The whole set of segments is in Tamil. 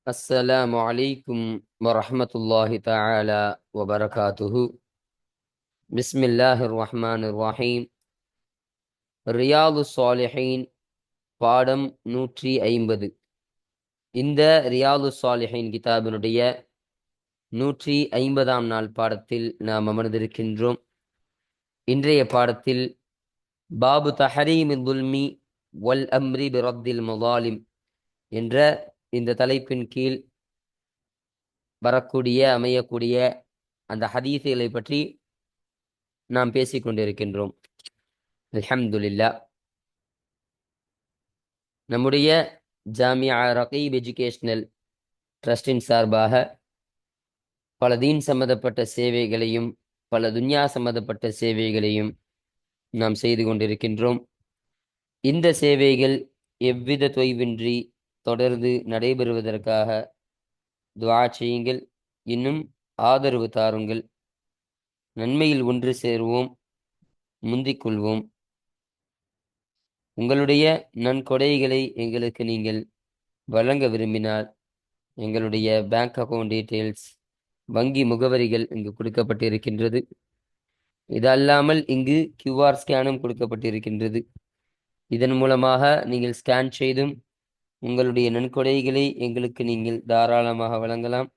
السلام عليكم ورحمة الله تعالى وبركاته. بسم الله الرحمن الرحيم. ரியாது சாலிஹீன் பாடம் 150. இந்த ரியாது சாலிஹீன் கிதாபினுடைய 150ஆம் நாள் பாடத்தில் நாம் அமர்ந்திருக்கின்றோம். இன்றைய பாடத்தில் பாபு தஹரீமி துல்மி வல் அம்ரி பிரத்தில் முதாலிம் என்ற இந்த தலைப்பின் கீழ் அமையக்கூடிய அந்த ஹதீஸுகளை பற்றி நாம் பேசிக் கொண்டிருக்கின்றோம். அல்ஹம்துலில்லாஹ். நம்முடைய ஜாமியா ரகீப் எஜுகேஷனல் ட்ரஸ்டின் சார்பாக பல தீன் சம்பந்தப்பட்ட சேவைகளையும் பல துன்யா சம்பந்தப்பட்ட சேவைகளையும் நாம் செய்து கொண்டிருக்கின்றோம். இந்த சேவைகள் எவ்வித தொய்வின்றி தொடர்ந்து நடைபெறுவதற்காக துஆ செய்யுங்கள், இன்னும் ஆதரவு தாருங்கள். நன்மையில் ஒன்று சேர்வோம், முந்திக் கொள்வோம். உங்களுடைய நன்கொடைகளை எங்களுக்கு நீங்கள் வழங்க விரும்பினால் எங்களுடைய பேங்க் அக்கவுண்ட் டீட்டெயில்ஸ், வங்கி முகவரிகள் இங்கு கொடுக்கப்பட்டிருக்கின்றது. இது அல்லாமல் இங்கு QR ஸ்கேனும் கொடுக்கப்பட்டிருக்கின்றது. இதன் மூலமாக நீங்கள் ஸ்கேன் செய்தும் உங்களுடைய நன்கொடைகளை எங்களுக்கு நீங்கள் தாராளமாக வழங்கலாம்.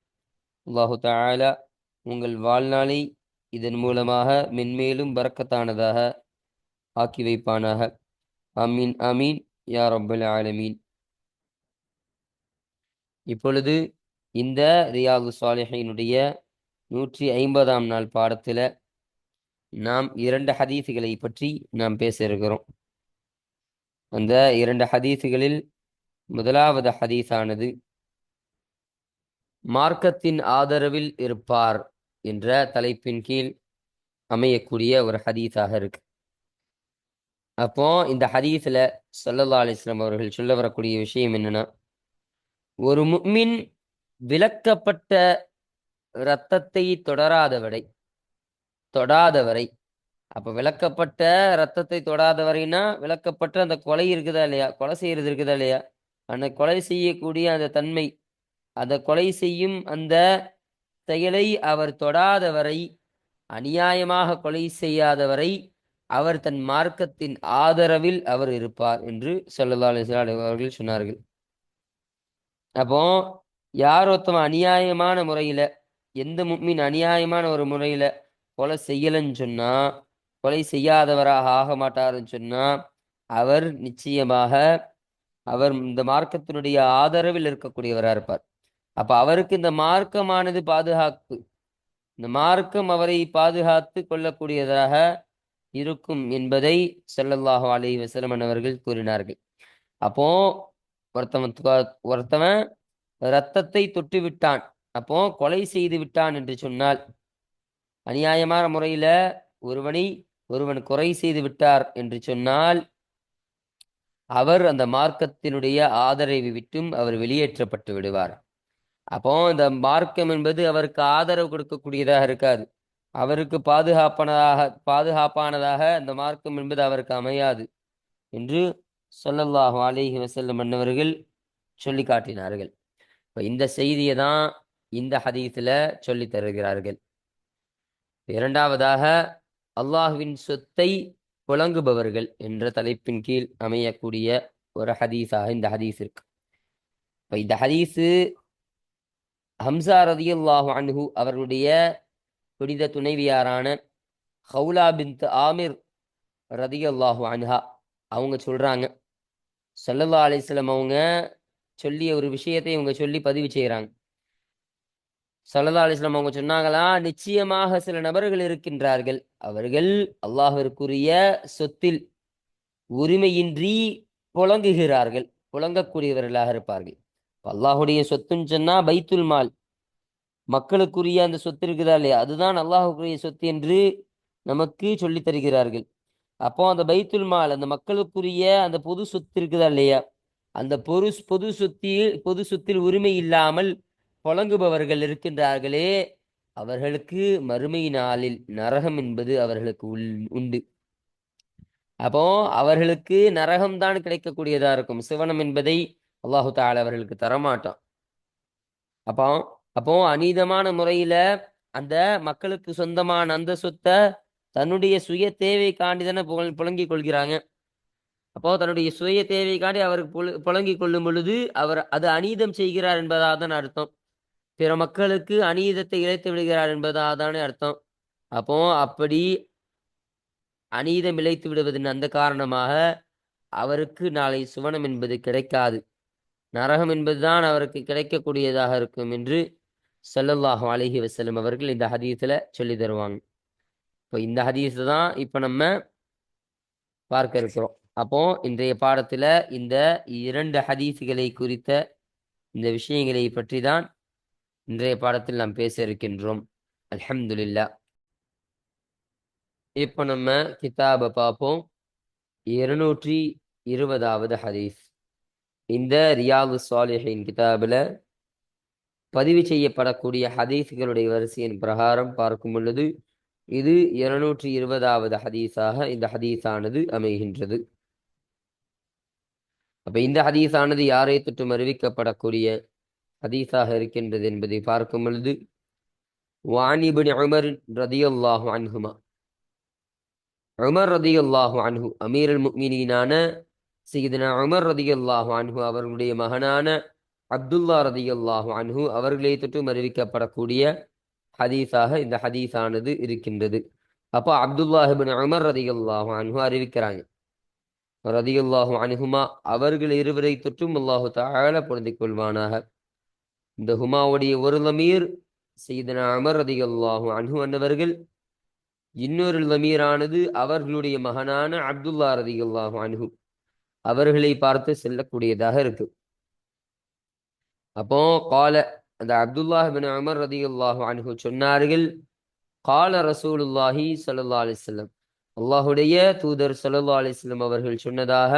அல்லாஹு தஆலா உங்கள் வாழ்நாளை இதன் மூலமாக மென்மேலும் பரக்கத்தானதாக ஆக்கி வைப்பானாக. ஆமீன் ஆமீன் யா ரப்பல் ஆலமீன். இப்பொழுது இந்த ரியாது சாலிஹீனுடைய 150ஆம் நாள் பாடத்தில் நாம் 2 ஹதீஸுகளை பற்றி நாம் பேச இருக்கிறோம். அந்த 2 ஹதீஸுகளில் முதலாவது ஹதீஸானது மார்க்கத்தின் ஆதரவில் இருப்பார் என்ற தலைப்பின் கீழ் அமையக்கூடிய ஒரு ஹதீஸாக இருக்கு. அப்போ இந்த ஹதீஸ்ல ஸல்லல்லாஹு அலைஹி வஸல்லம் அவர்கள் சொல்ல வரக்கூடிய விஷயம் என்னன்னா, ஒரு முஃமின் விலக்கப்பட்ட இரத்தத்தை தொடாதவரை. அப்ப விலக்கப்பட்ட இரத்தத்தை தொடாதவரைனா விலக்கப்பட்ட அந்த கொலை இருக்குதா இல்லையா, கொலை செய்யறது இருக்குதா இல்லையா, அந்த கொலை செய்யக்கூடிய அந்த தன்மை, அந்த கொலை செய்யும் அந்த செயலை அவர் தொடாதவரை, அநியாயமாக கொலை செய்யாதவரை அவர் தன் மார்க்கத்தின் ஆதரவில் அவர் இருப்பார் என்று ஸல்லல்லாஹு அலைஹி வஸல்லம் அவர்கள் சொன்னார்கள். அப்போ யார் ஒருத்தவன் அநியாயமான முறையில, எந்த முஃமின் அநியாயமான ஒரு முறையில கொலை செய்யலைன்னு சொன்னா, கொலை செய்யாதவராக ஆக மாட்டாருன்னு சொன்னா, அவர் நிச்சயமாக அவர் இந்த மார்க்கத்தினுடைய ஆதரவில் இருக்கக்கூடியவராக இருப்பார். அப்ப அவருக்கு இந்த மார்க்கமானது பாதுகாப்பு, இந்த மார்க்கம் அவரை பாதுகாத்து கொள்ளக்கூடியதாக இருக்கும் என்பதை ஸல்லல்லாஹு அலைஹி வஸல்லம் அவர்கள் கூறினார்கள். அப்போ ஒருத்தவன் இரத்தத்தை தொட்டு விட்டான், அப்போ கொலை செய்து விட்டான் என்று சொன்னால், அநியாயமான முறையில ஒருவன் கொலை செய்து விட்டார் என்று சொன்னால், அவர் அந்த மார்க்கத்தினுடைய ஆதரவை விட்டும் அவர் வெளியேற்றப்பட்டு விடுவார். அப்போ இந்த மார்க்கம் என்பது அவருக்கு ஆதரவு கொடுக்கக்கூடியதாக இருக்காது, அவருக்கு பாதுகாப்பானதாக இந்த மார்க்கம் என்பது அவருக்கு அமையாது என்று ஸல்லல்லாஹு அலைஹி வஸல்லம் அன்னவர்கள் சொல்லி காட்டினார்கள். இப்ப இந்த செய்தியை தான் இந்த ஹதீஸ்ல சொல்லி தருகிறார்கள். இரண்டாவதாக, அல்லாஹ்வின் சொத்தை புழங்குபவர்கள் என்ற தலைப்பின் கீழ் அமையக்கூடிய ஒரு ஹதீஸாக இந்த ஹதீஸ் இருக்கு. இப்ப இந்த ஹதீஸு ஹம்சா ரதியல்லாஹு அன்ஹு அவர்களுடைய புனித துணைவியாரான ஹவுலா பின்த் ஆமிர் ரதியல்லாஹு அன்ஹா அவங்க சொல்றாங்க, ஸல்லல்லாஹு அலைஹி வஸல்லம் அவங்க சொல்லிய ஒரு விஷயத்தை இவங்க சொல்லி பதிவு செய்கிறாங்க. ஸல்லல்லாஹு அலைஹி வஸல்லம் அவங்க சொன்னாங்களா, நிச்சயமாக சில நபர்கள் இருக்கின்றார்கள், அவர்கள் அல்லாஹ்விற்குரிய சொத்தில் உரிமையின்றி புழங்கக்கூடியவர்களாக இருப்பார்கள். அல்லாஹுடைய சொத்துன்னு சொன்னா பைத்துல் மால், மக்களுக்குரிய அந்த சொத்து இருக்குதா இல்லையா, அதுதான் அல்லாஹுக்குரிய சொத்து என்று நமக்கு சொல்லி தருகிறார்கள். அப்போ அந்த பைத்துல் மால், அந்த மக்களுக்குரிய அந்த பொது சொத்து இருக்குதா இல்லையா, அந்த பொது சொத்தில் உரிமை இல்லாமல் புழங்குபவர்கள் இருக்கின்றார்களே, அவர்களுக்கு மறுமை நாளில் நரகம் என்பது அவர்களுக்கு உண்டு. அப்போ அவர்களுக்கு நரகம்தான் கிடைக்கக்கூடியதா இருக்கும், சிவனம் என்பதை அல்லாஹு தஆலா அவர்களுக்கு தரமாட்டான். அப்போ அப்போ அநீதமான முறையில அந்த மக்களுக்கு சொந்தமான அந்த சொத்தை தன்னுடைய சுய தேவைக்காண்டி தானே புழங்கிக் கொள்கிறாங்க. அப்போ தன்னுடைய சுய தேவைக்காண்டி அவருக்கு புழங்கிக் கொள்ளும் பொழுது அவர் அது அநீதம் செய்கிறார் என்பதாக தான் அர்த்தம். பிற மக்களுக்கு அநீதத்தை இழைத்து விடுகிறார் என்பதாக தானே அர்த்தம். அப்போ அப்படி அநீதம் இழைத்து விடுவதன் அந்த காரணமாக அவருக்கு நாளை சுவனம் என்பது கிடைக்காது, நரகம் என்பதுதான் அவருக்கு கிடைக்கக்கூடியதாக இருக்கும் என்று ஸல்லல்லாஹு அலைஹி வஸல்லம் அவர்கள் இந்த ஹதீஸ்ல சொல்லி தருவாங்க. இப்போ இந்த ஹதீஸ் தான் இப்போ நம்ம பார்க்க இருக்கிறோம். அப்போ இன்றைய பாடத்துல இந்த 2 ஹதீஸ்களை குறித்த இந்த விஷயங்களை பற்றி தான் இன்றைய பாடத்தில் நாம் பேச இருக்கின்றோம். அல்ஹம்துலில்லாஹ். இப்போ நம்ம கிதாபை பார்ப்போம். 220வது ஹதீஸ். இந்த ரியாது ஸாலிஹீன் கிதாபில் பதிவு செய்யப்படக்கூடிய ஹதீஸ்களுடைய வரிசையின் பிரகாரம் பார்க்கும் பொழுது இது 220வது ஹதீஸாக இந்த ஹதீஸானது அமைகின்றது. அப்ப இந்த ஹதீஸானது யாரை தொற்றும் அறிவிக்கப்படக்கூடிய ஹதீஸாக இருக்கின்றது என்பதை பார்க்கும் பொழுது வான் இப்னு உமர் ரதியல்லாஹு அன்ஹுமா, உமர் ரதியல்லாஹு அன்ஹு அமீருல் முஃமினீனான சய்யிதுனா உமர் ரதியல்லாஹு அன்ஹு அவர்களுடைய மகனான அப்துல்லா ரதியல்லாஹு அன்ஹு அவர்களை தொற்றும் அறிவிக்கப்படக்கூடிய ஹதீஸாக இந்த ஹதீஸானது இருக்கின்றது. அப்போ அப்துல்லாஹ் இப்னு உமர் ரதியல்லாஹு அன்ஹு அறிவிக்கிறாங்க. ரதியல்லாஹு அன்ஹுமா அவர்கள் இருவரை தொற்றும் அல்லாஹு தஆலா பொருந்திக் கொள்வானாக. இந்த ஹுமாவுடைய ஒரு லமீர் சய்யிதுனா உமர் ரதியல்லாஹு அன்ஹு அன்னவர்கள், இன்னொரு லமீரானது அவர்களுடைய மகனான அப்துல்லா ரதியல்லாஹு அன்ஹு அவர்களை பார்த்து செல்லக்கூடியதாக இருக்கு. அப்போ கால அந்த அப்துல்லாஹ் இப்னு உமர் ரதியல்லாஹு அன்ஹு சொன்னார்கள், கால ரசூலுல்லாஹி ஸல்லல்லாஹு அலைஹி வஸல்லம், அல்லாஹுடைய தூதர் ஸல்லல்லாஹு அலைஹி வஸல்லம் அவர்கள் சொன்னதாக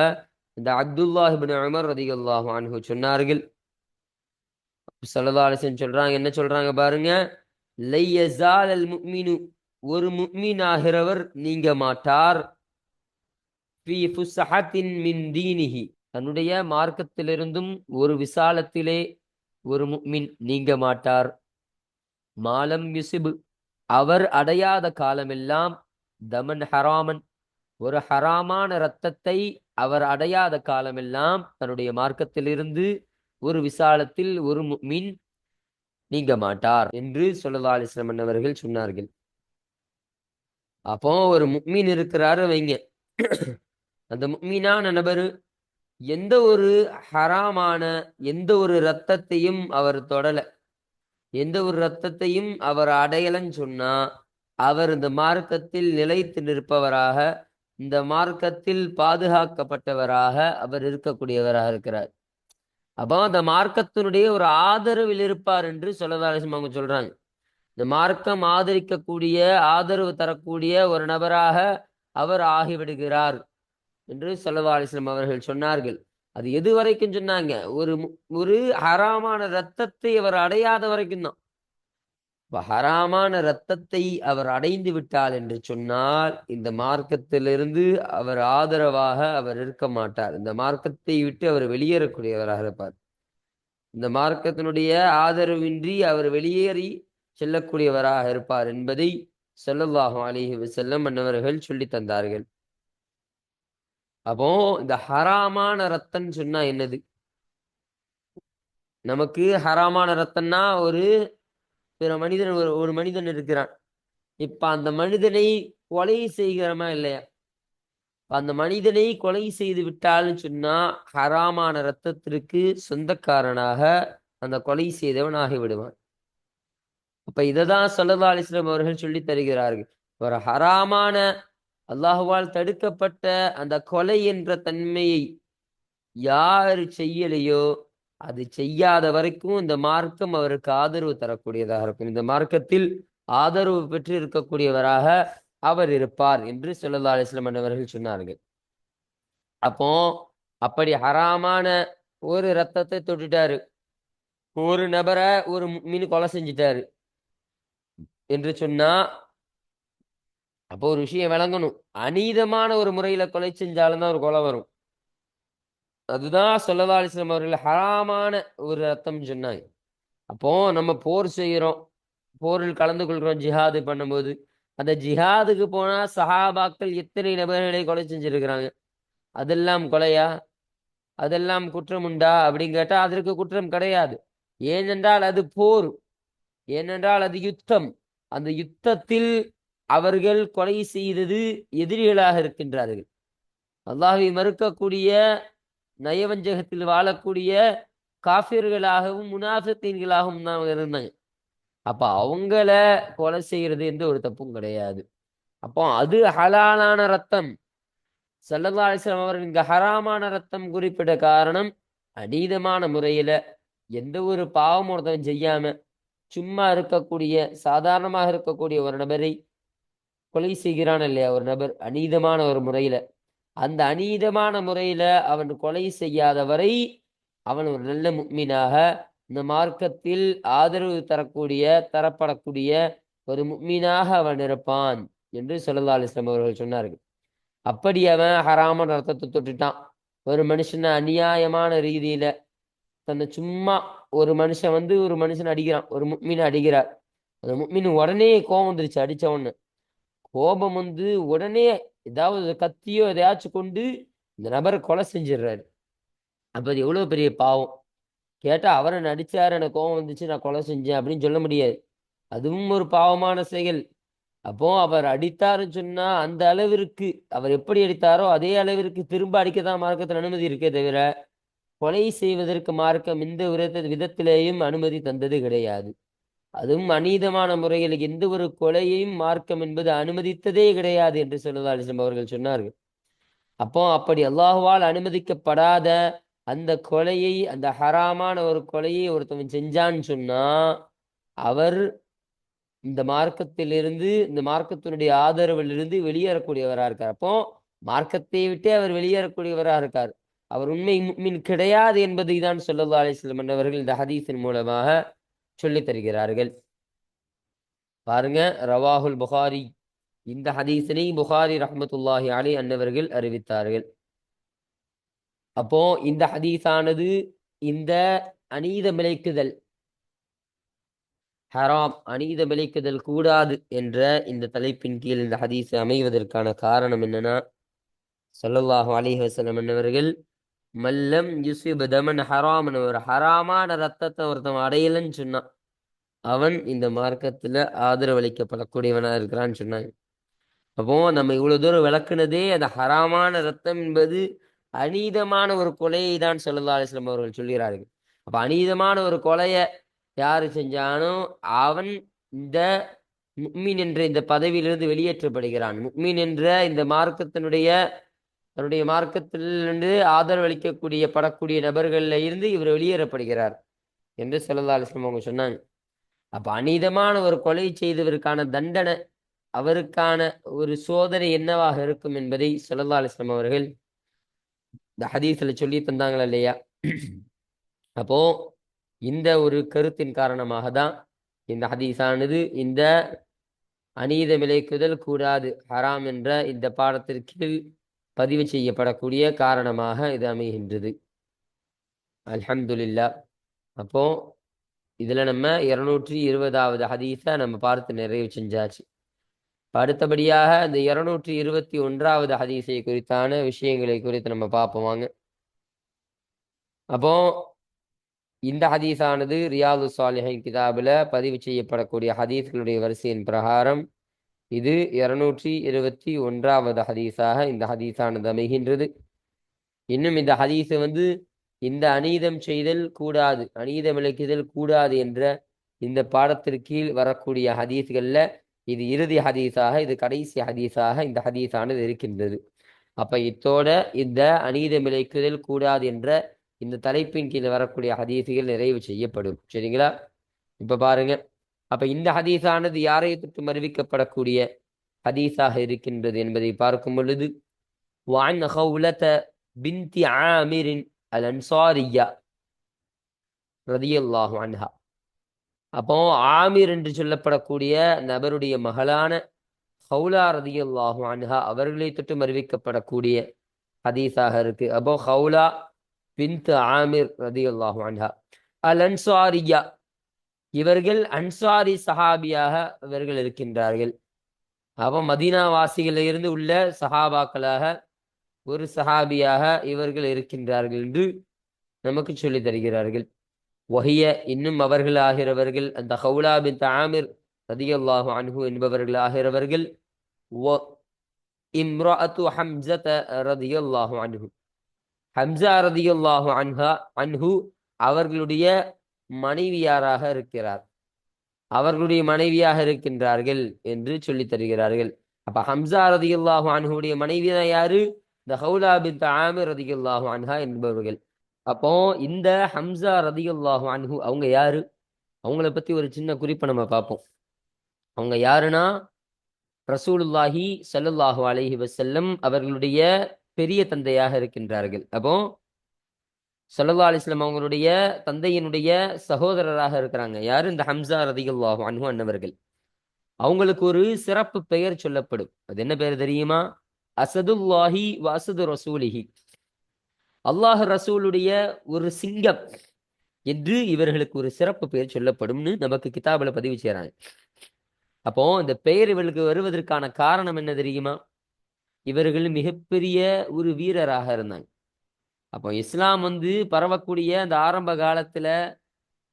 இந்த அப்துல்லாஹ் இப்னு உமர் ரதியல்லாஹு அன்ஹு சொன்னார்கள். ஸல்லல்லாஹு அலைஹி வஸல்லம் சொல்றாங்க, என்ன சொல்றாங்க பாருங்க, லை யஸாலல் முஃமினு, ஒரு முஃமின் ஆகிறவர் நீங்க மாட்டார், ஃபீ ஃபுஸ்ஹத்தின் மின் தீனிஹி, தன்னுடைய மார்க்கத்திலிருந்தும் ஒரு விசாலத்திலே ஒரு முஃமின் நீங்க மாட்டார், மாலம் யுசிபு, அவர் அடையாத காலமெல்லாம், தமன் ஹராமன், ஒரு ஹராமான இரத்தத்தை அவர் அடையாத காலமெல்லாம் தன்னுடைய மார்க்கத்திலிருந்து ஒரு விசாலத்தில் ஒரு முஃமின் நீங்க மாட்டார் என்று ஸல்லல்லாஹு அலைஹி வஸல்லம் அவர்கள் சொன்னார்கள். அப்போ ஒரு முஃமின் இருக்கிறாரு வைங்க, அந்த முஃமினான நபர் எந்த ஒரு ஹராமான எந்த ஒரு இரத்தத்தையும் அவர் தொடல, எந்த ஒரு இரத்தத்தையும் அவர் அடையலன்னு சொன்னா அவர் இந்த மார்க்கத்தில் நிலைத்து நிற்பவராக, இந்த மார்க்கத்தில் பாதுகாக்கப்பட்டவராக அவர் இருக்கக்கூடியவராக இருக்கிறார். அப்போ அந்த மார்க்கத்தினுடைய ஒரு ஆதரவில் இருப்பார் என்று ஸல்லல்லாஹு அலைஹி வஸல்லம் அவங்க சொல்றாங்க. இந்த மார்க்கம் ஆதரிக்கக்கூடிய ஆதரவு தரக்கூடிய ஒரு நபராக அவர் ஆகிவிடுகிறார் என்று ஸல்லல்லாஹு அலைஹி வஸல்லம் அவர்கள் சொன்னார்கள். அது எது வரைக்கும் சொன்னாங்க, ஒரு ஹராமான இரத்தத்தை அவர் அடையாத வரைக்கும் தான். ஹராமான இரத்தத்தை அவர் அடைந்து விட்டால் என்று சொன்னால் இந்த மார்க்கத்திலிருந்து அவர் ஆதரவாக அவர் இருக்க மாட்டார், இந்த மார்க்கத்தை விட்டு அவர் வெளியேறக்கூடியவராக இருப்பார். இந்த மார்க்கத்தினுடைய ஆதரவின்றி அவர் வெளியேறி செல்லக்கூடியவராக இருப்பார் என்பதை ஸல்லல்லாஹு அலைஹி வஸல்லம் அன்னவர்கள் சொல்லி தந்தார்கள். அப்போ இந்த ஹராமான ரத்தம் சொன்னா என்னது? நமக்கு ஹராமான ரத்தம்னா ஒரு பிற மனிதன் ஒரு மனிதன் இருக்கிறான், இப்ப அந்த மனிதனை கொலை செய்கிறோமா இல்லையா? அந்த மனிதனை கொலை செய்து விட்டால்னு சொன்னா ஹராமான ரத்தத்திற்கு சொந்தக்காரனாக அந்த கொலை செய்தவன் ஆகிவிடுவான். அப்ப இததான் ஸல்லல்லாஹு அலைஹி வஸல்லம் அவர்கள் சொல்லி தருகிறார்கள். ஒரு ஹராமான அல்லாஹுவால் தடுக்கப்பட்ட அந்த கொலை என்ற தன்மையை யாரு செய்யலையோ அது செய்யாத வரைக்கும் இந்த மார்க்கம் அவருக்கு ஆதரவு தரக்கூடியதாக இருக்கும், இந்த மார்க்கத்தில் ஆதரவு பெற்று இருக்கக்கூடியவராக அவர் இருப்பார் என்று ஸல்லல்லாஹு அலைஹி வஸல்லம் அவர்கள் சொன்னார்கள். அப்போ அப்படி ஹராமான ஒரு ரத்தத்தை தொட்டுட்டாரு, ஒரு நபரை ஒரு முஃமின் கொலை செஞ்சிட்டாரு என்று சொன்னா அப்போ ஒரு விஷயம் விளங்கணும், அநீதமான ஒரு முறையில கொலை செஞ்சாலும் தான் ஒரு கொலை வரும். அதுதான் ஸல்லல்லாஹு அலைஹி வஸல்லம் அவர்கள் ஹராமான ஒரு ரத்தம் சொன்னாங்க. அப்போ நம்ம போர் செய்கிறோம், போரில் கலந்து கொள்கிறோம் ஜிஹாது பண்ணும்போது, அந்த ஜிஹாதுக்கு போனா சஹாபாக்கள் எத்தனை நபர்களை கொலை செஞ்சிருக்கிறாங்க. அதெல்லாம் கொலையா? அதெல்லாம் குற்றம் உண்டா அப்படின்னு கேட்டா அதற்கு குற்றம் கிடையாது. ஏனென்றால் அது போர், ஏனென்றால் அது யுத்தம். அந்த யுத்தத்தில் அவர்கள் கொலை செய்தது எதிரிகளாக இருக்கின்றார்கள். அல்லாஹ்வை மறுக்கக்கூடிய, நயவஞ்சகத்தில் வாழக்கூடிய காஃபிர்களாகவும் முனாஃபிக்கீன்களாகவும் தான் இருந்தாங்க. அப்ப அவங்கள கொலை செய்யறது எந்த ஒரு தப்பும் கிடையாது. அப்போ அது ஹலாலான ரத்தம். ஸல்லல்லாஹு அலைஹி வஸல்லம் அவர்கள் இங்க ஹராமான ரத்தம் குறிப்பிட்ட காரணம், அநீதமான முறையில எந்த ஒரு பாவம் ஒருத்தன் செய்யாம சும்மா இருக்கக்கூடிய, சாதாரணமாக இருக்கக்கூடிய ஒரு நபரை கொலை செய்கிறான் இல்லையா ஒரு நபர் அநீதமான ஒரு முறையில, அந்த அநீதமான முறையில அவன் கொலை செய்யாத வரை அவன் ஒரு நல்ல முஃமினாக இந்த மார்க்கத்தில் ஆதரவு தரப்படக்கூடிய ஒரு முஃமினாக அவன் இருப்பான் என்று ஸல்லல்லாஹு அலைஹி வஸல்லம் அவர்கள் சொன்னார்கள். அப்படி அவன் ஹராமான ரத்தத்தை தொட்டுட்டான், ஒரு மனுஷனை அநியாயமான ரீதியில தன்னை சும்மா ஒரு மனுஷன் வந்து ஒரு மனுஷன் அடிக்கிறான், ஒரு முஃமினை அடிக்கிறார். அந்த முஃமின் உடனே கோபம் வந்துருச்சு, அடிச்ச உடனே கோபம் வந்து உடனே ஏதாவது கத்தியோ எதையாச்சும் கொண்டு இந்த நபரை கொலை செஞ்சிடுறாரு. அப்ப அது எவ்வளவு பெரிய பாவம். கேட்டா அவரை நடிச்சாரு, எனக்கு கோபம் வந்துச்சு, நான் கொலை செஞ்சேன் அப்படின்னு சொல்ல முடியாது. அதுவும் ஒரு பாவமான செயல். அப்போ அவர் அடித்தாருன்னு சொன்னா அந்த அளவிற்கு அவர் எப்படி அடித்தாரோ அதே அளவிற்கு திரும்ப அடிக்கத்தான் மார்க்கத்தில் அனுமதி இருக்கே தவிர, கொலை செய்வதற்கு மார்க்கம் எந்த விதத்திலேயும் அனுமதி தந்தது கிடையாது. அதுவும் அநீதமான முறையில் எந்த ஒரு கொலையையும் மார்க்கம் என்பது அனுமதித்ததே கிடையாது என்று ஸல்லல்லாஹு அலைஹி வஸல்லம் அவர்கள் சொன்னார்கள். அப்போ அப்படி அல்லாஹுவால் அனுமதிக்கப்படாத அந்த கொலையை, அந்த ஹராமான ஒரு கொலையை ஒருத்தவன் செஞ்சான்னு சொன்னா அவர் இந்த மார்க்கத்திலிருந்து, இந்த மார்க்கத்தினுடைய ஆதரவிலிருந்து வெளியேறக்கூடியவராக இருக்கார். அப்போ மார்க்கத்தை விட்டே அவர் வெளியேறக்கூடியவராக இருக்கார். அவர் உண்மை முஃமின் கிடையாது என்பதை தான் ஸல்லல்லாஹு அலைஹி வஸல்லம் அவர்கள் இந்த ஹதீஸின் மூலமாக சொல்லித் தருகிறார்கள். பாருங்க, ரவாஹுல் புகாரி, இந்த ஹதீஸினை புகாரி ரஹ்மத்துல்லாஹி அலைஹி அன்னவர்கள் அறிவித்தார்கள். அப்போ இந்த ஹதீஸானது இந்த அநீதம் இழைக்குதல் ஹராம், அநீதம் இழைக்குதல் கூடாது என்ற இந்த தலைப்பின் கீழ் இந்த ஹதீஸ் அமைவதற்கான காரணம் என்னன்னா, ஸல்லல்லாஹு அலைஹி வஸல்லம் அன்னவர்கள் மல்லம் யுஸிப் தமன் ஹராமன், ஒரு ஹராமான ரத்தத்தை ஒருத்தன் அடையலன்னு சொன்னான், அவன் இந்த மார்க்கத்துல ஆதரவளிக்கப்படக்கூடியவனா இருக்கிறான்னு சொன்னாங்க. அப்போ நம்ம இவ்வளவு தூரம் விளக்குனதே அந்த ஹராமான ரத்தம் என்பது அநீதமான ஒரு கொலையை தான் ஸல்லல்லாஹு அலைஹி வஸல்லம் அவர்கள் சொல்கிறார்கள். அப்ப அநீதமான ஒரு கொலையை யாரு செஞ்சானோ அவன் இந்த முஃமின் என்ற இந்த பதவியிலிருந்து வெளியேற்றப்படுகிறான். முஃமின் என்ற இந்த மார்க்கத்தினுடைய, தன்னுடைய மார்க்கத்திலிருந்து ஆதரவளிக்கக்கூடிய படக்கூடிய நபர்கள்ல இருந்து இவர் வெளியேறப்படுகிறார் என்று ஸல்லல்லாஹு அலைஹி வஸல்லம் அவங்க சொன்னாங்க. அப்ப அநீதமான ஒரு கொலை செய்தவருக்கான தண்டனை, அவருக்கான ஒரு சோதனை என்னவாக இருக்கும் என்பதை ஸல்லல்லாஹு அலைஹி வஸல்லம் அவர்கள் இந்த ஹதீஸ்ல சொல்லி தந்தாங்களா இல்லையா? அப்போ இந்த ஒரு கருத்தின் காரணமாக தான் இந்த ஹதீஸானது இந்த அநீதம் இழைக்குதல் கூடாது, ஹராம் என்ற இந்த பாடத்திற்கு பதிவு செய்யப்படக்கூடிய காரணமாக இது அமைகின்றது. அல்ஹம்துலில்லாஹ். அப்போ இதுல நம்ம 220வது ஹதீஸை நம்ம பார்த்து நிறைவு செஞ்சாச்சு. அடுத்தபடியாக இந்த 221வது ஹதீஸை குறித்தான விஷயங்களை குறித்து நம்ம பார்ப்போம் வாங்க. அப்போ இந்த ஹதீஸானது ரியாது ஸாலிஹீன் கிதாபில் பதிவு செய்யப்படக்கூடிய ஹதீஸ்களுடைய வரிசையின் பிரகாரம் இது 221வது ஹதீஸாக இந்த ஹதீஸானது அமைகின்றது. இன்னும் இந்த ஹதீஸை வந்து இந்த அநீதம் செய்தல் கூடாது, அநீதம் இழைக்குதல் கூடாது என்ற இந்த பாடத்திற்கு கீழ் வரக்கூடிய ஹதீஸ்கள்ல இது இறுதி ஹதீஸாக, இது கடைசி ஹதீஸாக இந்த ஹதீஸானது இருக்கின்றது. அப்ப இத்தோட இந்த அநீதம் இழைக்குதல் கூடாது என்ற இந்த தலைப்பின் கீழ் வரக்கூடிய ஹதீஸுகள் நிறைவு செய்யப்படும். சரிங்களா? இப்ப பாருங்க, அப்ப இந்த ஹதீஸானது யாரை தொட்டு அறிவிக்கப்படக்கூடிய ஹதீஸாக இருக்கின்றது என்பதை பார்க்கும் பொழுது, وعن خولة بنت عامر الأنصارية رضي الله عنها. அப்போ ஆமிர் என்று சொல்லப்படக்கூடிய நபருடைய மகளான ஹவுலா ரதியல்லாஹு அன்ஹா அவர்களை தொட்டு அறிவிக்கப்படக்கூடிய ஹதீஸாக இருக்கு. அப்போ ஹவுலா பின்த் ஆமிர் ரதியல்லாஹு அன்ஹா அல் அன்சாரியா, இவர்கள் அன்சாரி சஹாபியாக இவர்கள் இருக்கின்றார்கள். அப்ப மதீனா வாசிகளில் இருந்து உள்ள சஹாபாக்களாக ஒரு சஹாபியாக இவர்கள் இருக்கின்றார்கள் என்று நமக்கு சொல்லித் தருகிறார்கள். வஹிய இன்னும் அவர்கள் ஆகிறவர்கள் அந்த ஹவுலா பின் ஆமிர் ரதியல்லாஹு அன்ஹு என்பவர்கள் ஆகிறவர்கள் இம்ராஅத்து ஹம்ஸத ரதியல்லாஹு அன்ஹு, ஹம்ஸா ரதியல்லாஹு அன்ஹு அவர்களுடைய மனைவியாராக இருக்கிறார், அவர்களுடைய மனைவியாக இருக்கின்றார்கள் என்று சொல்லித் தருகிறார்கள். அப்ப ஹம்ஸா ரதியல்லாஹு அன்ஹுடைய மனைவி யாரு? இந்த ஹவுலா பின் ஆமிர் ரதியல்லாஹு அன்ஹா என்பவர்கள். அப்போ இந்த ஹம்ஸா ரதியல்லாஹு அன்ஹு அவங்க யாரு? அவங்கள பத்தி ஒரு சின்ன குறிப்பை நம்ம பார்ப்போம். அவங்க யாருன்னா ரசூலுல்லாஹி ஸல்லல்லாஹு அலைஹி வஸல்லம் அவர்களுடைய பெரிய தந்தையாக இருக்கின்றார்கள். அப்போ ஸல்லல்லாஹு அலைஹி வஸல்லம் அவங்களுடைய தந்தையினுடைய சகோதரராக இருக்கிறாங்க. யாரு? இந்த ஹம்ஸா ரதியல்லாஹு அன்ஹு அன்னவர்கள். அவங்களுக்கு ஒரு சிறப்பு பெயர் சொல்லப்படும். அது என்ன பெயர் தெரியுமா? அசதுல்லாஹி வ அசது ரசூலிஹி, அல்லாஹ் ரசூலுடைய ஒரு சிங்கம் என்று இவர்களுக்கு ஒரு சிறப்பு பெயர் சொல்லப்படும்னு நமக்கு கிதாபுல பதிவு செய்றாங்க. அப்போ இந்த பெயர் இவர்களுக்கு வருவதற்கான காரணம் என்ன தெரியுமா? இவர்கள் மிகப்பெரிய ஒரு வீரராக இருந்தாங்க. அப்போ இஸ்லாம் பரவக்கூடிய அந்த ஆரம்ப காலத்துல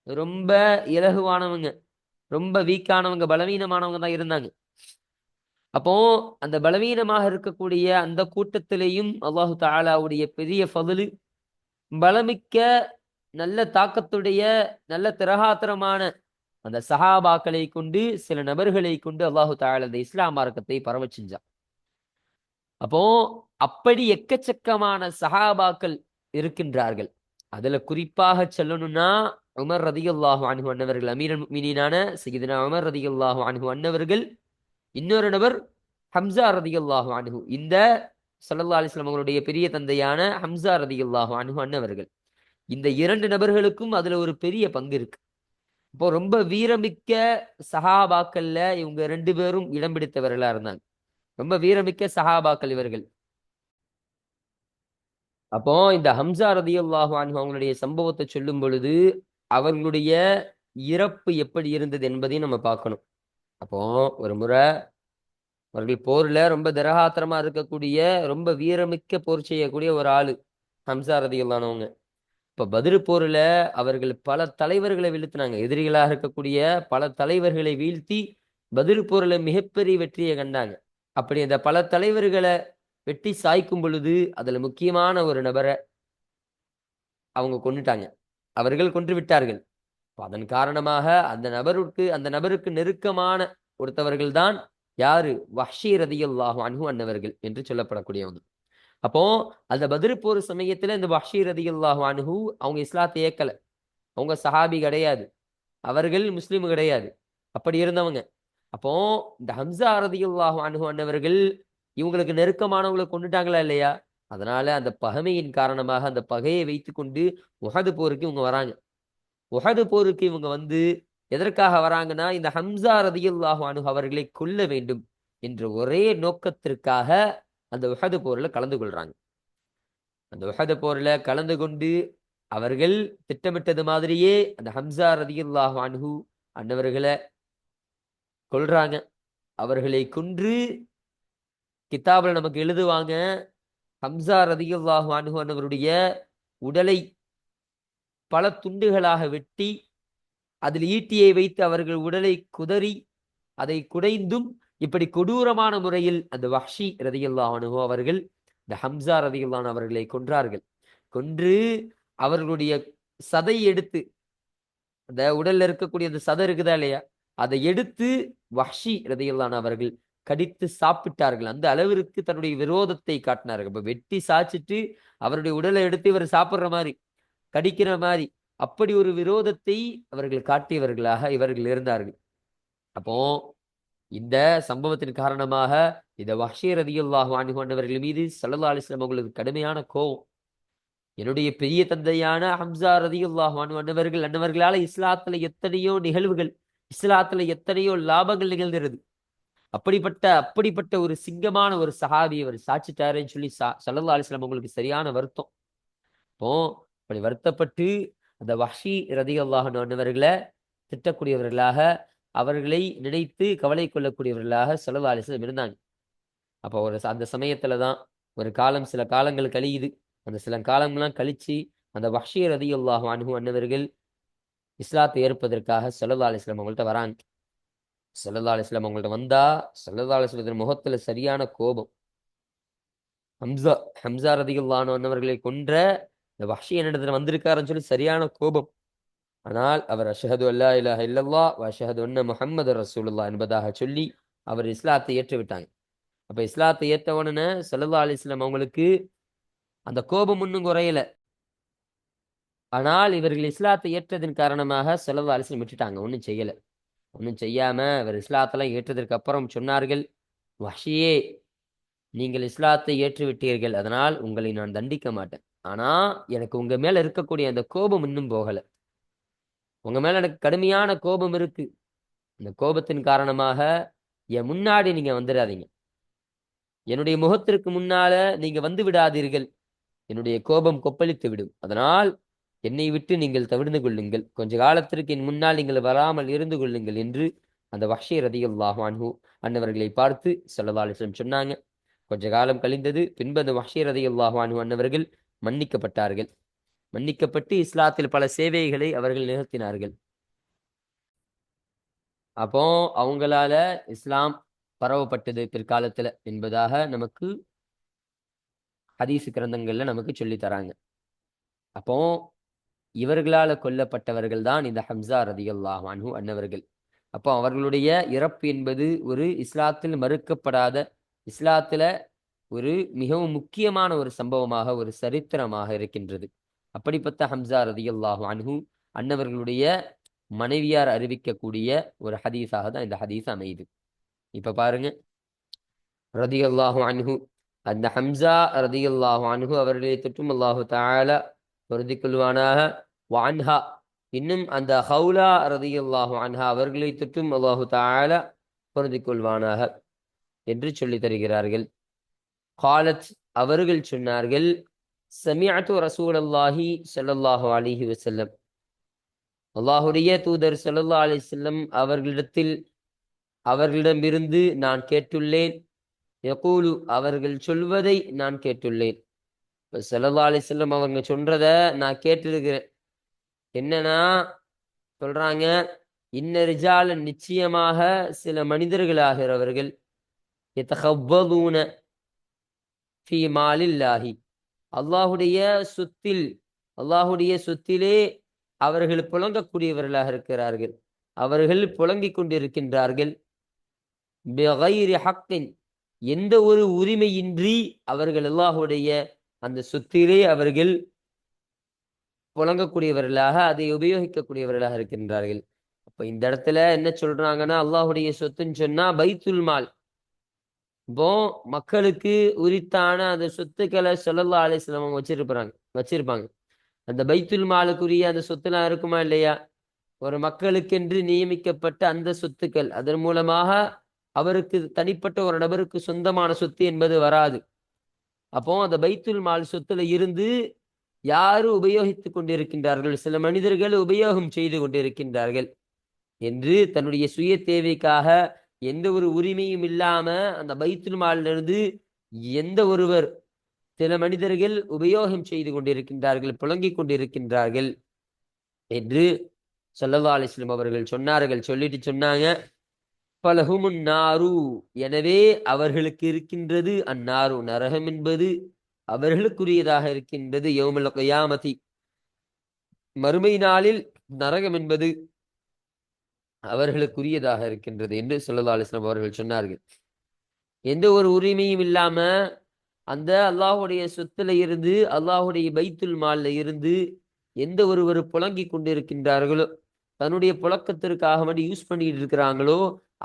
ரொம்ப இலகுவானவங்க, ரொம்ப வீக்கானவங்க, பலவீனமானவங்க தான் இருந்தாங்க. அப்போ அந்த பலவீனமாக இருக்கக்கூடிய அந்த கூட்டத்திலேயும் அல்லாஹு தஆலாவுடைய பெரிய ஃபதுலு, பலமிக்க நல்ல தாக்கத்துடைய நல்ல திரகாத்திரமான அந்த சஹாபாக்களை கொண்டு சில நபர்களை கொண்டு அல்லாஹு தஆலா இந்த இஸ்லாம் மார்க்கத்தை பரவ செஞ்சான். அப்போ அப்படி எக்கச்சக்கமான சஹாபாக்கள் இருக்கின்றார்கள். அதுல குறிப்பாக சொல்லணும்னா உமர் ரதியல்லாஹு அன்ஹு அன்னவர்கள், அமீருல் முஃமினீனான சய்யிதுனா உமர் ரதியல்லாஹு அன்ஹு அன்னவர்கள், இன்னொரு நபர் ஹம்ஸா ரதியல்லாஹு அன்ஹு, இந்த ஸல்லல்லாஹு அலைஹி வஸல்லம் அவங்களுடைய பெரிய தந்தையான ஹம்ஸா ரதியல்லாஹு அன்ஹு அன்னவர்கள். இந்த இரண்டு நபர்களுக்கும் அதுல ஒரு பெரிய பங்கு இருக்கு. இப்போ ரொம்ப வீரமிக்க சஹாபாக்கள்ல இவங்க ரெண்டு பேரும் இடம் பிடித்தவர்களா இருந்தாங்க. ரொம்ப வீரமிக்க சஹாபாக்கள் இவர்கள். அப்போ இந்த ஹம்ஸா ரதியல்லாஹு அன்ஹு அவங்களுடைய சம்பவத்தை சொல்லும் பொழுது அவர்களுடைய இறப்பு எப்படி இருந்தது என்பதையும் நம்ம பார்க்கணும். அப்போ ஒரு முறை அவர்கள் போர்ல ரொம்ப திரகாத்திரமா இருக்கக்கூடிய ரொம்ப வீரமிக்க போர் செய்யக்கூடிய ஒரு ஆளு ஹம்ஸா ரதியல்லானவங்க. இப்ப பத்ரு போர்ல அவர்கள் பல தலைவர்களை வீழ்த்தினாங்க. எதிரிகளாக இருக்கக்கூடிய பல தலைவர்களை வீழ்த்தி பத்ரு போர்ல மிகப்பெரிய வெற்றியை கண்டாங்க. அப்படி அந்த பல தலைவர்களை வெட்டி சாய்க்கும் பொழுது அதுல முக்கியமான ஒரு நபரை அவங்க கொன்னுட்டாங்க, அவர்கள் கொன்று விட்டார்கள். அதன் காரணமாக அந்த நபருக்கு நெருக்கமான ஒருத்தவர்கள் தான் யாரு? வஹ்ஷி ரதியல்லாஹு அன்ஹு அன்னவர்கள் என்று சொல்லப்படக்கூடியவங்க. அப்போ அந்த பத்ரு போர் சமயத்துல இந்த வஹ்ஷி ரதியல்லாஹு அன்ஹு அவங்க இஸ்லாத்தை ஏக்கல, அவங்க சஹாபி கிடையாது, அவர்கள் முஸ்லிம் கிடையாது, அப்படி இருந்தவங்க. அப்போ இந்த ஹம்ஸா ரதியல்லாஹு அன்ஹு அன்னவர்கள் இவங்களுக்கு நெருக்கமானவங்களை கொண்டுட்டாங்களா இல்லையா? அதனால அந்த பகைமையின் காரணமாக அந்த பகையை வைத்துக்கொண்டு உஹது போருக்கு இவங்க வராங்க. உஹது போருக்கு இவங்க எதற்காக வராங்கன்னா இந்த ஹம்ஸா ரதியல்லாஹு அன்ஹு அவர்களை கொல்ல வேண்டும் என்ற ஒரே நோக்கத்திற்காக அந்த உஹது போர்ல கலந்து கொள்றாங்க. அந்த உஹது போர்ல கலந்து கொண்டு அவர்கள் திட்டமிட்டது மாதிரியே அந்த ஹம்ஸா ரதியல்லாஹு அன்ஹு அன்னவர்களை கொல்றாங்க. அவர்களை கொன்று கிதாபில் நமக்கு எழுதுவாங்க, ஹம்ஸா ரதியல்லாஹு அன்ஹு அன்னவருடைய உடலை பல துண்டுகளாக வெட்டி அதில் ஈட்டியை வைத்து அவர்கள் உடலை குதறி அதை குடைந்தும் இப்படி கொடூரமான முறையில் அந்த வஹ்ஷி ரதியல்லாஹு அன்ஹு அவர்கள் இந்த ஹம்ஸா ரதியல்லாஹு அன்ஹு அவர்களை கொன்றார்கள். கொன்று அவர்களுடைய சதை எடுத்து, அந்த உடல்ல இருக்கக்கூடிய அந்த சதை இருக்குதா இல்லையா, அதை எடுத்து வஹ்ஷி ரதியல்லாஹு அன்ஹு அவர்கள் கடித்து சாப்பிட்டார்கள். அந்த அளவிற்கு தன்னுடைய விரோதத்தை காட்டினார்கள். இப்ப வெட்டி சாச்சிட்டு அவருடைய உடலை எடுத்து இவர் சாப்பிடுற மாதிரி, கடிக்கிற மாதிரி, அப்படி ஒரு விரோதத்தை அவர்கள் காட்டியவர்களாக இவர்கள் இருந்தார்கள். அப்போ இந்த சம்பவத்தின் காரணமாக இந்த வஹ்ஷி ரதியல்லாஹு அன்ஹு அன்னவர்கள் மீது ஸல்லல்லாஹு அலைஹி வஸல்லம் அவங்களுக்கு கடுமையான கோபம். என்னுடைய பெரிய தந்தையான ஹம்ஸா ரதியல்லாஹு அன்ஹு அன்னவர்களால இஸ்லாத்துல எத்தனையோ நிகழ்வுகள், இஸ்லாத்துல எத்தனையோ லாபங்கள் நிகழ்கிறது. அப்படிப்பட்ட ஒரு சிங்கமான ஒரு சஹாபி அவர் சாட்சிட்டாருன்னு சொல்லி ஸல்லல்லாஹு அலைஹி வஸல்லம் அவங்களுக்கு சரியான வருத்தம். அப்போ அப்படி வருத்தப்பட்டு அந்த வஹ்ஷி ரதியல்லாஹு அன்ஹு அன்னவர்களை திட்டக்கூடியவர்களாக, அவர்களை நினைத்து கவலை கொள்ளக்கூடியவர்களாக ஸல்லல்லாஹு அலைஹி வஸல்லம் இருந்தாங்க. அப்போ அந்த சமயத்துல தான் ஒரு காலம், சில காலங்கள் கழியுது. அந்த சில காலம்லாம் கழிச்சு, அந்த வஹ்ஷி ரலியல்லாஹு அன்ஹு அன்னவர்கள் இஸ்லாத்தை ஏற்பதற்காக ஸல்லல்லாஹு அலைஹி வஸல்லம் அவங்கள்ட்ட வராங்க. ஸல்லல்லாஹு அலைஹி வஸல்லம் அவங்கள்ட்ட வந்தா, ஸல்லல்லாஹு அலைஹி வஸல்லத்தின் முகத்துல சரியான கோபம். ஹம்ஸா ஹம்ஸா ரலியல்லாஹு அன்ஹு அன்னவர்களை கொன்ற இந்த வஹ்ஷி என்னிடத்துல வந்திருக்காருன்னு சொல்லி சரியான கோபம். ஆனால் அவர் அஷ்ஹது அல்லா இலாஹ இல்லல்லாஹ் வ அஷ்ஹது அன்ன முஹம்மது ரசூலுல்லாஹ் என்பதாக சொல்லி அவர் இஸ்லாத்தை ஏற்றுவிட்டாங்க. அப்ப இஸ்லாத்தை ஏற்ற உடனே ஸல்லல்லாஹு அலைஹி வஸல்லம் அவங்களுக்கு அந்த கோபம் இன்னும் குறையல. ஆனால் இவர்கள் இஸ்லாத்தை ஏற்றதன் காரணமாக ஸல்லல்லாஹு அலைஹி வஸல்லம் விட்டுட்டாங்க. ஒண்ணும் செய்யல. ஒண்ணும் செய்யாம இவர் இஸ்லாத்தெல்லாம் ஏற்றதற்கு அப்புறம் சொன்னார்கள், வஹ்ஷியே, நீங்கள் இஸ்லாத்தை ஏற்றுவிட்டீர்கள். அதனால் உங்களை நான் தண்டிக்க மாட்டேன். ஆனா எனக்கு உங்க மேல இருக்கக்கூடிய அந்த கோபம் இன்னும் போகல. உங்க மேல எனக்கு கடுமையான கோபம் இருக்கு. அந்த கோபத்தின் காரணமாக என் முன்னாடி நீங்க வந்துடாதீங்க. என்னுடைய முகத்திற்கு முன்னால நீங்க வந்து விடாதீர்கள். என்னுடைய கோபம் கொப்பளித்து விடும். அதனால் என்னை விட்டு நீங்கள் தவிர்ந்து கொள்ளுங்கள். கொஞ்ச காலத்திற்கு என் முன்னால் நீங்கள் வராமல் இருந்து கொள்ளுங்கள் என்று அந்த வஹ்ஷி ரலியல்லாஹு அன்ஹு அன்னவர்களை பார்த்து ஸல்லல்லாஹு அலைஹி வஸல்லம் சொன்னாங்க. கொஞ்ச காலம் கழிந்தது. பின்பு அந்த வஹ்ஷி ரலியல்லாஹு அன்ஹு அன்னவர்கள் மன்னிக்கப்பட்டார்கள். மன்னிக்கப்பட்டு இஸ்லாத்தில் பல சேவைகளை அவர்கள் நிகழ்த்தினார்கள். அப்போ அவங்களால இஸ்லாம் பரவப்பட்டது பிற்காலத்துல என்பதாக நமக்கு ஹதீஸ் கிரந்தங்கள்ல நமக்கு சொல்லி தராங்க. அப்போ இவர்களால கொல்லப்பட்டவர்கள் தான் இந்த ஹம்ஸா ரலியல்லாஹு அன்ஹு அன்னவர்கள். அப்போ அவர்களுடைய இறப்பு என்பது ஒரு இஸ்லாத்தில் மறுக்கப்படாத, இஸ்லாத்துல ஒரு மிகவும் முக்கியமான ஒரு சம்பவமாக, ஒரு சரித்திரமாக இருக்கின்றது. அப்படிப்பட்ட ஹம்ஸா ரலியல்லாஹு அன்ஹு அன்னவர்களுடைய மனைவியார் அறிவிக்கக்கூடிய ஒரு ஹதீஸாக தான் இந்த ஹதீஸ் அமையுது. இப்ப பாருங்க, ரதியல்லாஹு அன்ஹு, அந்த ஹம்ஸா ரதியல்லாஹு அன்ஹு அவர்களை தொற்றும் அல்லாஹு தஆலா பொருந்திக் கொள்வானாக. வஅன்ஹா, இன்னும் அந்த ஹவுலா ரதியல்லாஹு அன்ஹா அவர்களை தொற்றும் அல்லாஹு தஆலா பொருந்திக் கொள்வானாக என்று சொல்லி தருகிறார்கள். காலத், அவர்கள் சொன்னார்கள், சமிஅத்து ரசூலல்லாஹி ஸல்லல்லாஹு அலைஹி வஸல்லம், அல்லாஹுடைய தூதர் ஸல்லல்லாஹு அலைஹி வஸல்லம் அவர்களிடமிருந்து நான் கேட்டுள்ளேன். யகூலு, அவர்கள் சொல்வதை நான் கேட்டுள்ளேன். ஸல்லல்லாஹு அலைஹி வஸல்லம் அவங்க சொல்றத நான் கேட்டிருக்கிறேன். என்னன்னா சொல்றாங்க, இன்ன ரிஜால, நிச்சயமாக சில மனிதர்களாகிறவர்கள், யதகவ்வதூன ஃபீ மாலில்லாஹி, அல்லாஹுடைய சொத்தில், அல்லாஹுடைய சொத்திலே அவர்கள் புழங்கக்கூடியவர்களாக இருக்கிறார்கள். அவர்கள் புழங்கிக் கொண்டிருக்கின்றார்கள். பிகைரி ஹக்கின், எந்த ஒரு உரிமையின்றி அவர்கள் அல்லாஹுடைய அந்த சொத்திலே அவர்கள் புழங்கக்கூடியவர்களாக, அதை உபயோகிக்கக்கூடியவர்களாக இருக்கின்றார்கள். அப்ப இந்த இடத்துல என்ன சொல்றாங்கன்னா, அல்லாஹுடைய சொத்துன்னு சொன்னா பைத்துல் மால். இப்போ மக்களுக்கு உரித்தான அந்த சொத்துக்களை ஸல்லல்லாஹு அலைஹி வஸல்லம் வச்சிருப்பாங்க. அந்த பைத்துல் மாலுக்குரிய அந்த சொத்துலாம் இருக்குமா இல்லையா? ஒரு மக்களுக்கென்று நியமிக்கப்பட்ட அந்த சொத்துக்கள், அதன் மூலமாக அவருக்கு தனிப்பட்ட ஒரு நபருக்கு சொந்தமான சொத்து என்பது வராது. அப்போ அந்த பைத்துல் மால் சொத்துல இருந்து யாரு உபயோகித்துக் கொண்டிருக்கின்றார்கள், சில மனிதர்கள் உபயோகம் செய்து கொண்டிருக்கின்றார்கள் என்று தன்னுடைய சுய தேவைக்காக எந்த ஒரு உரிமையும் இல்லாம அந்த பைத்துல் மாலிலிருந்து எந்த ஒருவர், சில மனிதர்கள் உபயோகம் செய்து கொண்டிருக்கின்றார்கள், புழங்கிக் கொண்டிருக்கின்றார்கள் என்று ஸல்லல்லாஹு அலைஹி வஸல்லம் அவர்கள் சொன்னார்கள். சொல்லிட்டு சொன்னாங்க, ஃபலஹுமுன் நாரு, எனவே அவர்களுக்கு இருக்கின்றது அந்நாரு, நரகம் என்பது அவர்களுக்குரியதாக இருக்கின்றது. யௌமல் கியாமதி, மறுமை நாளில் நரகம் என்பது அவர்களுக்குரியதாக இருக்கின்றது என்று ஸல்லல்லாஹு அலைஹி வஸல்லம் அவர்கள் சொன்னார்கள். எந்த ஒரு உரிமையும் இல்லாம அந்த அல்லாஹுடைய சொத்துல இருந்து, அல்லாஹுடைய பைத்துல் மால்ல இருந்து எந்த ஒருவர் புழங்கிக் கொண்டிருக்கின்றார்களோ, தன்னுடைய புழக்கத்திற்காக வேண்டி யூஸ் பண்ணிட்டு இருக்கிறாங்களோ,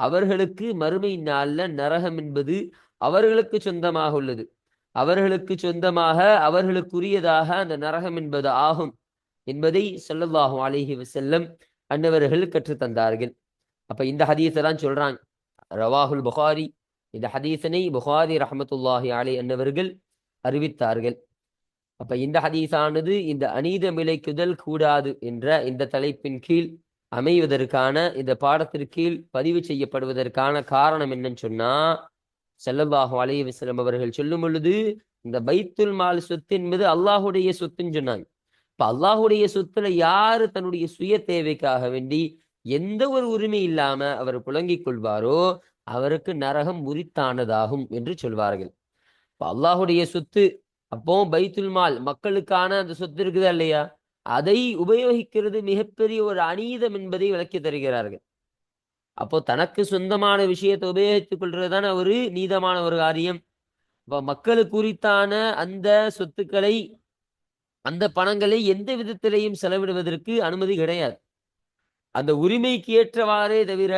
அவர்களுக்கு மறுமை நாள்ல நரகம் என்பது அவர்களுக்கு சொந்தமாக உள்ளது. அவர்களுக்கு சொந்தமாக, அவர்களுக்குரியதாக அந்த நரகம் என்பது ஆகும் என்பதை ஸல்லல்லாஹு அலைஹி வஸல்லம் அன்னவர்கள் கற்றுத்தந்தார்கள். அப்ப இந்த ஹதீஸை தான் சொல்றாங்க, ரவாஹுல் புகாரி, இந்த ஹதீஸனை புகாரி ரஹ்மத்துல்லாஹி அலைஹி அன்னவர்கள் அறிவித்தார்கள். அப்ப இந்த ஹதீஸானது இந்த அநீதம் இழைக்குதல் கூடாது என்ற இந்த தலைப்பின் கீழ் அமைவதற்கான இந்த பாடத்திற்கீழ் பதிவு செய்யப்படுவதற்கான காரணம் என்னன்னு சொன்னா, ஸல்லல்லாஹு அலைஹி வஸல்லம் அவர்கள் சொல்லும் பொழுது இந்த பைத்துல் மால் சொத்து என்பது அல்லாஹுடைய சொத்துன்னு சொன்னாங்க. இப்ப அல்லாஹுடைய சொத்துல யாரு தன்னுடைய சுய தேவைக்காக வேண்டி எந்த ஒரு உரிமை இல்லாம அவர் புழங்கிக் கொள்வாரோ அவருக்கு நரகம் உரித்தானதாகும் என்று சொல்வார்கள். இப்ப அல்லாஹுடைய சொத்து, அப்போ பைத்துல் மால் மக்களுக்கான அந்த சொத்து இருக்குதா இல்லையா, அதை உபயோகிக்கிறது மிகப்பெரிய ஒரு அநீதம் என்பதை விளக்கி தருகிறார்கள். அப்போ தனக்கு சொந்தமான விஷயத்தை உபயோகித்துக் கொள்றதுதானே ஒரு நீதமான ஒரு காரியம். இப்ப மக்களுக்கு உரித்தான அந்த சொத்துக்களை, அந்த பணங்களை எந்த விதத்திலையும் செலவிடுவதற்கு அனுமதி கிடையாது. அந்த உரிமைக்கு ஏற்றவாறே தவிர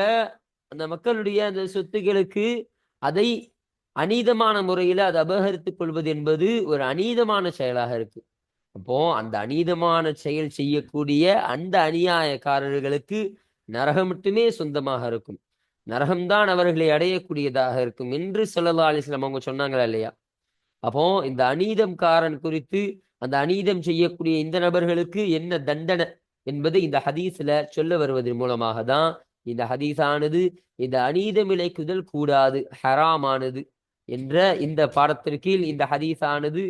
அந்த மக்களுடைய அந்த சொத்துக்களுக்கு அதை அநீதமான முறையில அதை அபகரித்துக் கொள்வது என்பது ஒரு அநீதமான செயலாக இருக்கு. அப்போ அந்த அநீதமான செயல் செய்யக்கூடிய அந்த அநியாயக்காரர்களுக்கு நரகம் மட்டுமே சொந்தமாக இருக்கும். நரகம்தான் அவர்களை அடையக்கூடியதாக இருக்கும் என்று ஸல்லல்லாஹு அலைஹி வஸல்லம் அவங்க சொன்னாங்களா இல்லையா? அப்போ இந்த அநீதம்காரன் குறித்து, அந்த அநீதம் செய்யக்கூடிய இந்த நபர்களுக்கு என்ன தண்டனை என்பது இந்த ஹதீஸ்ல சொல்ல வருவதன் மூலமாக தான் இந்த ஹதீஸானது இந்த அநீதம் இழைக்குதல் கூடாது, ஹராமானது என்ற இந்த பாடத்திற்கீழ் இந்த ஹதீஸானது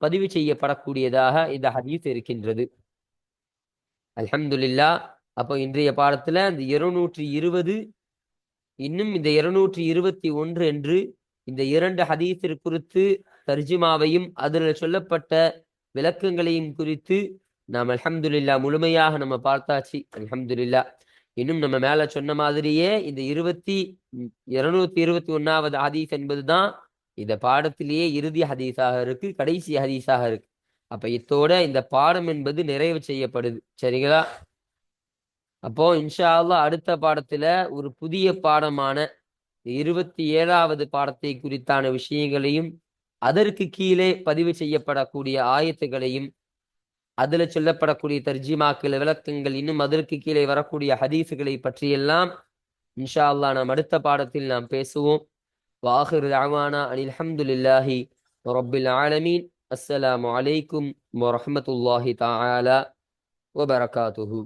பதிவு செய்யப்படக்கூடியதாக இந்த ஹதீஸ் இருக்கின்றது. அல்ஹம்துலில்லாஹ். அப்போ இன்றைய பாடத்துல இந்த 220 இன்னும் இந்த 221 என்று இந்த 2 ஹதீஸிற்கு குறித்து தர்ஜுமாவையும் அதில் சொல்லப்பட்ட விளக்கங்களையும் குறித்து நாம் அல்ஹம்துலில்லாஹ் முழுமையாக நம்ம பார்த்தாச்சு. அல்ஹம்துலில்லாஹ். இன்னும் நம்ம மேல சொன்ன மாதிரியே இந்த 221வது ஹதீஸ் என்பதுதான் இந்த பாடத்திலேயே இறுதி ஹதீஸாக இருக்கு, கடைசி ஹதீஸாக இருக்கு. அப்ப இத்தோட இந்த பாடம் என்பது நிறைவு செய்யப்படுது. சரிங்களா? அப்போ இன்ஷா அல்லாஹ் அடுத்த பாடத்துல ஒரு புதிய பாடமான 27வது பாடத்தை குறித்தான விஷயங்களையும், அதற்கு கீழே பதிவு செய்யப்படக்கூடிய ஆயத்துகளையும், அதுல சொல்லப்படக்கூடிய தர்ஜிமாக்கள், விளக்கங்கள், இன்னும் அதற்கு கீழே வரக்கூடிய ஹதீஸுகளை பற்றியெல்லாம் இன்ஷா அல்லாஹ் நாம் அடுத்த பாடத்தில் நாம் பேசுவோம். வாஹிரு தஅவானா அனில் ஹம்துலில்லாஹி ரப்பில் ஆலமீன். அஸ்ஸலாமு அலைக்கும் வரஹ்மத்துல்லாஹி தஆலா வபரகாத்துஹு.